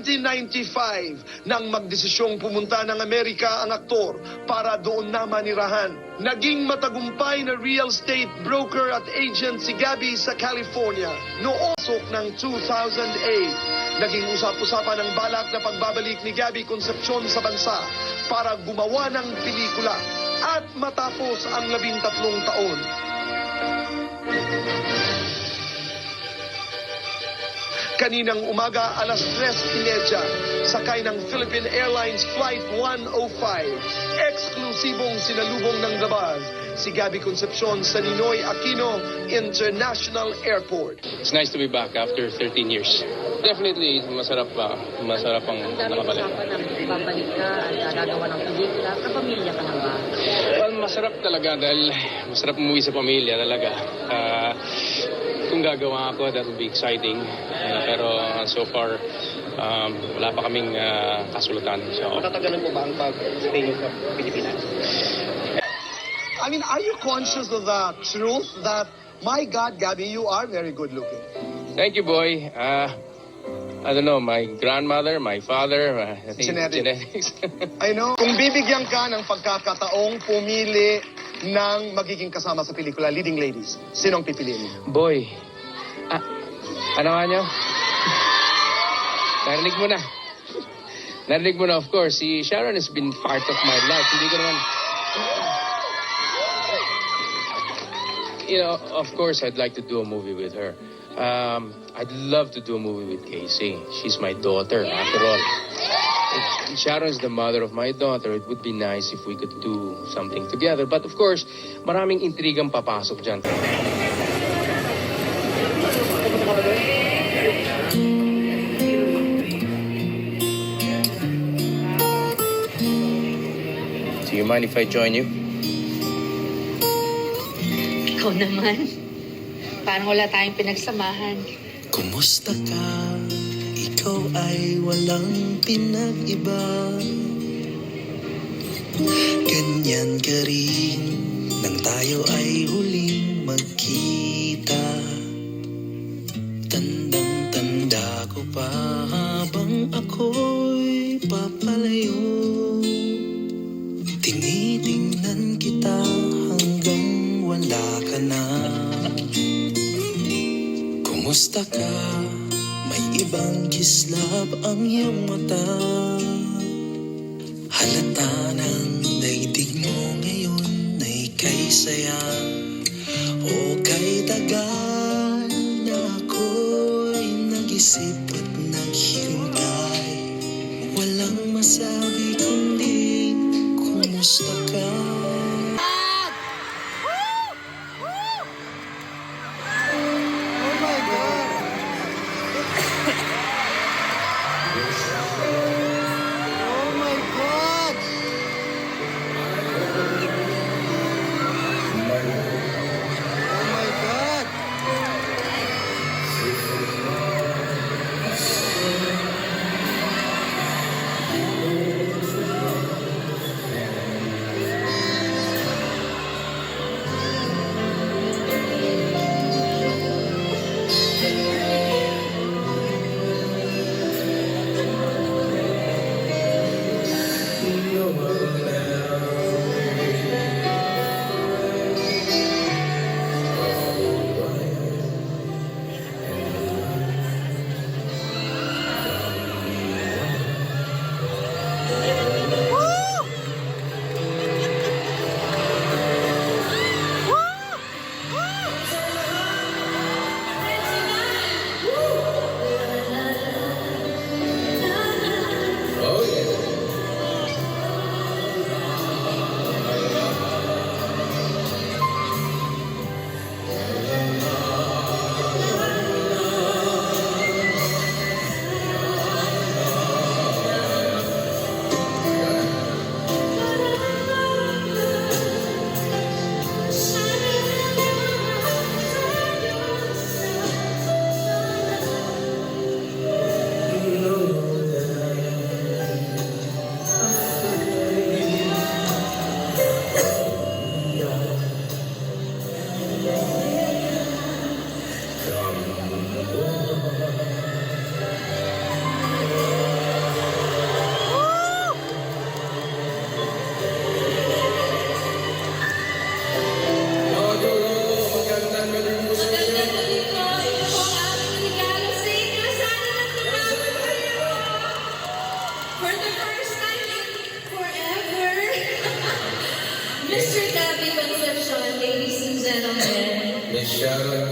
1995 nang magdesisyong pumunta ng Amerika ang aktor para doon na manirahan. Naging matagumpay na real estate broker at agent si Gabby sa California. Noong ng 2008, naging usap-usapan ang balak na pagbabalik ni Gabby Concepcion sa bansa para gumawa ng pelikula at matapos ang 13 taon. Kaninang umaga, alas 3:30, sakay ng Philippine Airlines Flight 105. Eksklusibong sinalubong ng labas si Gabby Concepcion sa Ninoy Aquino International Airport. It's nice to be back after 13 years. Definitely, masarap ang nakabalik. Usapan na babalik ka at gagawa ng pelikula, kapamilya ka na ba? Well, masarap talaga dahil masarap umuwi sa pamilya talaga. Kung gagawa ako, that would be exciting. Pero so far, wala pa kaming kasulatan. So, matatagalan mo ba ang pag-stay nyo sa Pilipinas? I mean, are you conscious of the truth that, my God, Gabby, you are very good looking? thank you, boy. I don't know, my grandmother, my father, I think genetics. I know. Kung bibigyan ka ng pagkakataong pumili ng magiging kasama sa pelikula, leading ladies, sinong pipiliin mo? Boy, ano nga nyo? Narinig mo na, of course. Si Sharon has been part of my life. Hindi ko naman... You know, of course, I'd like to do a movie with her. I'd love to do a movie with Casey. She's my daughter, after all. If Sharon's the mother of my daughter. It would be nice if we could do something together. But of course, maraming intrigang papasok dyan. Do you mind if I join you? Ikaw naman. Parang wala tayong pinagsamahan. Kumusta ka? Ikaw ay walang pinag-iba. Ganyan ka rin nang tayo ay huling magkita. Tandang-tanda ko pa habang ako'y papalayo. Tinitingnan kita hanggang wala ka na. Kumusta ka? May ibang kislap ang iyong mata. Halata ng daigdig mo ngayon ay kay saya o kay tagal na ako'y nag-isip at naghintay. Walang masabi kundi kumusta ka? Sharon